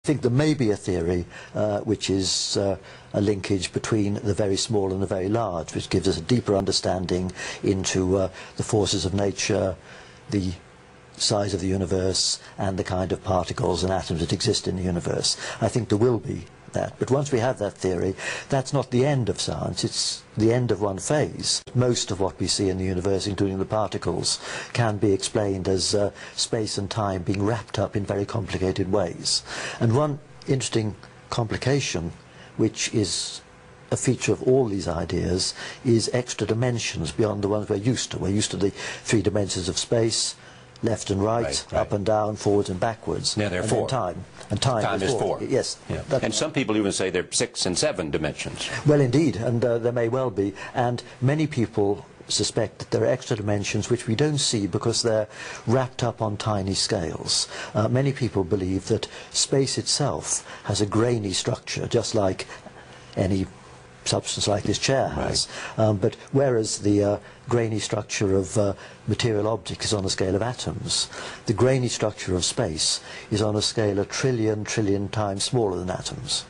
think there may be a theory which is a linkage between the very small and the very large, which gives us a deeper understanding into the forces of nature, the size of the universe, and the kind of particles and atoms that exist in the universe. I think there will be that. But once we have that theory, that's not the end of science, it's the end of one phase. Most of what we see in the universe, including the particles, can be explained as space and time being wrapped up in very complicated ways. And one interesting complication, which is a feature of all these ideas, is extra dimensions beyond the ones we're used to. We're used to the three dimensions of space, left and right, up and down, forwards and backwards. Yeah, there are four. And time is four. Yes. Yeah. And some people even say there are 6 and 7 dimensions. Well, indeed, and there may well be. And many people suspect that there are extra dimensions which we don't see because they're wrapped up on tiny scales. Many people believe that space itself has a grainy structure, just like any substance like this chair has. But whereas the grainy structure of material objects is on a scale of atoms, the grainy structure of space is on a scale a trillion times smaller than atoms.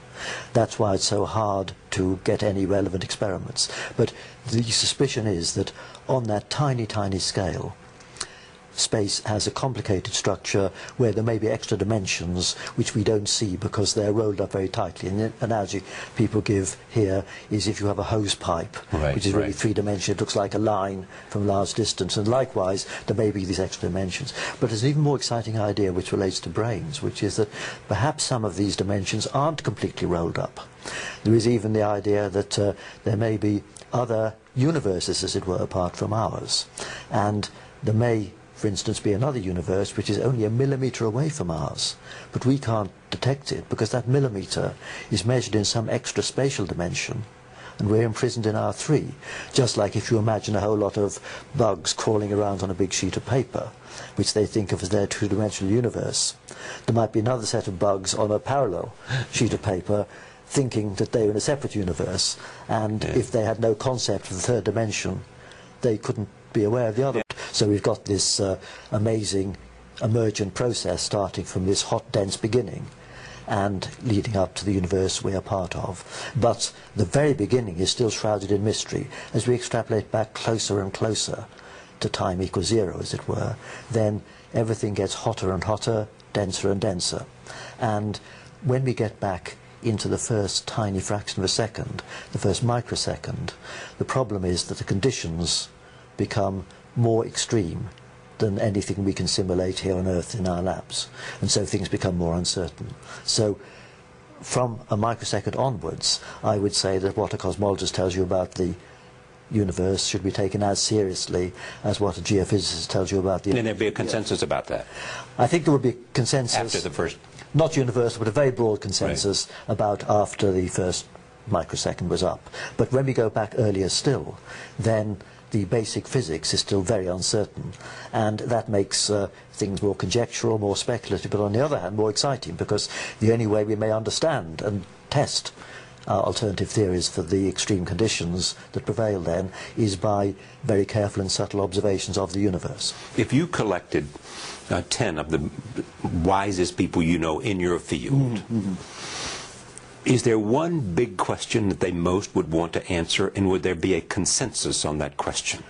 That's why it's so hard to get any relevant experiments. But the suspicion is that on that tiny scale, space has a complicated structure where there may be extra dimensions which we don't see because they're rolled up very tightly. And the analogy people give here is if you have a hose pipe, which is really three-dimensional, it looks like a line from a large distance, and likewise there may be these extra dimensions. But there's an even more exciting idea which relates to brains, which is that perhaps some of these dimensions aren't completely rolled up. There is even the idea that there may be other universes, as it were, apart from ours, and there may, for instance, be another universe which is only a millimetre away from ours, but we can't detect it because that millimetre is measured in some extra spatial dimension and we're imprisoned in R3, just like if you imagine a whole lot of bugs crawling around on a big sheet of paper, which they think of as their two-dimensional universe. There might be another set of bugs on a parallel sheet of paper thinking that they were in a separate universe, and if they had no concept of the third dimension, they couldn't be aware of the other. So we've got this amazing emergent process starting from this hot, dense beginning and leading up to the universe we are part of. But the very beginning is still shrouded in mystery. As we extrapolate back closer and closer to time equals zero, as it were, then everything gets hotter and hotter, denser and denser. And when we get back into the first tiny fraction of a second, the first microsecond, the problem is that the conditions become more extreme than anything we can simulate here on Earth in our labs, and so things become more uncertain. So from a microsecond onwards, I would say that what a cosmologist tells you about the universe should be taken as seriously as what a geophysicist tells you about the universe. And there'd be a consensus about that? I think there would be a consensus. After the first? Not universal, but a very broad consensus about after the first microsecond was up. But when we go back earlier still, then the basic physics is still very uncertain, and that makes things more conjectural, more speculative, but on the other hand more exciting, because the only way we may understand and test alternative theories for the extreme conditions that prevail then is by very careful and subtle observations of the universe. If you collected 10 of the wisest people you know in your field, is there one big question that they most would want to answer, and would there be a consensus on that question?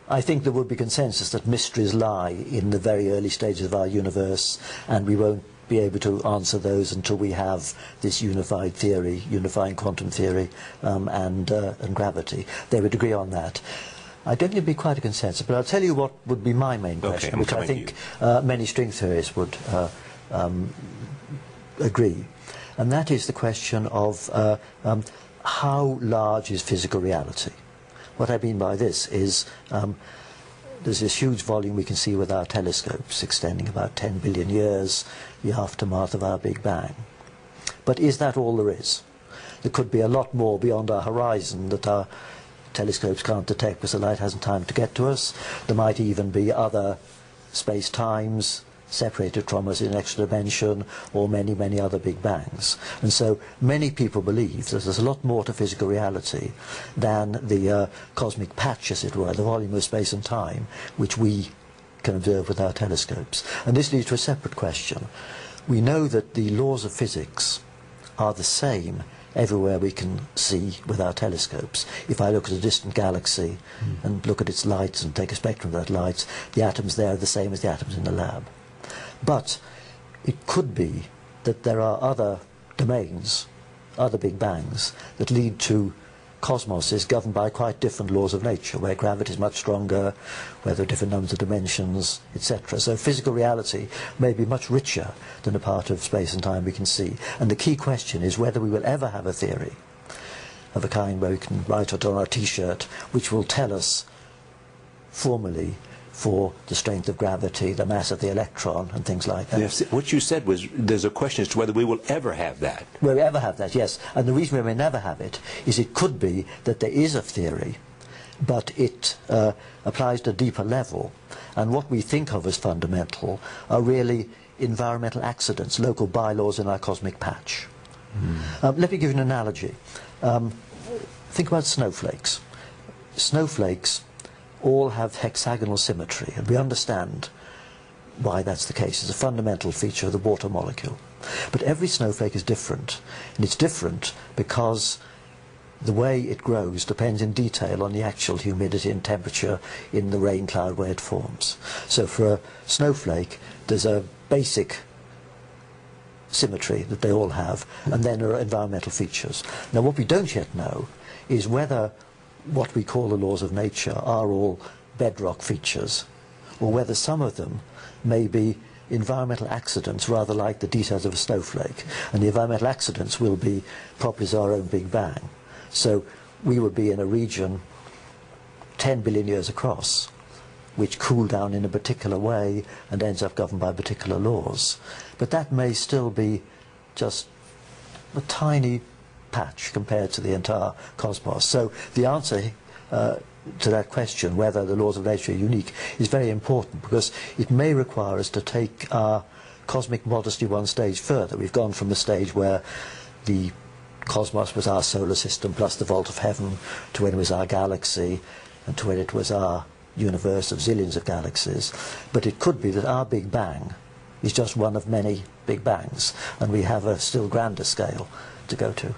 I think there would be consensus that mysteries lie in the very early stages of our universe, and we won't be able to answer those until we have this unified theory, unifying quantum theory and gravity. They would agree on that. I don't think it'd be quite a consensus, but I'll tell you what would be my main question, which I think many string theorists would agree, and that is the question of how large is physical reality. What I mean by this is there's this huge volume we can see with our telescopes extending about 10 billion years, the aftermath of our Big Bang. But is that all there is? There could be a lot more beyond our horizon that our telescopes can't detect because the light hasn't time to get to us. There might even be other space-times separated from us in an extra dimension, or many other Big Bangs. And so many people believe that there's a lot more to physical reality than the cosmic patch, as it were, the volume of space and time, which we can observe with our telescopes. And this leads to a separate question. We know that the laws of physics are the same everywhere we can see with our telescopes. If I look at a distant galaxy and look at its lights and take a spectrum of that light, the atoms there are the same as the atoms in the lab. But it could be that there are other domains, other Big Bangs, that lead to cosmoses governed by quite different laws of nature, where gravity is much stronger, where there are different numbers of dimensions, etc. So physical reality may be much richer than a part of space and time we can see. And the key question is whether we will ever have a theory of a kind where we can write it on our T-shirt, which will tell us formally for the strength of gravity, the mass of the electron, and things like that. Yes, what you said was there's a question as to whether we will ever have that. Will we ever have that, yes. And the reason we may never have it is it could be that there is a theory, but it applies to a deeper level. And what we think of as fundamental are really environmental accidents, local bylaws in our cosmic patch. Let me give you an analogy. Think about snowflakes. Snowflakes all have hexagonal symmetry, and we understand why that's the case. It's a fundamental feature of the water molecule. But every snowflake is different, and it's different because the way it grows depends in detail on the actual humidity and temperature in the rain cloud where it forms. So for a snowflake, there's a basic symmetry that they all have, and then there are environmental features. Now what we don't yet know is whether what we call the laws of nature are all bedrock features, or whether some of them may be environmental accidents rather like the details of a snowflake. And the environmental accidents will be properties of our own Big Bang. So we would be in a region 10 billion years across, which cooled down in a particular way and ends up governed by particular laws. But that may still be just a tiny patch compared to the entire cosmos. So the answer to that question, whether the laws of nature are unique, is very important, because it may require us to take our cosmic modesty one stage further. We've gone from a stage where the cosmos was our solar system plus the vault of heaven, to when it was our galaxy, and to when it was our universe of zillions of galaxies. But it could be that our Big Bang is just one of many Big Bangs, and we have a still grander scale to go to.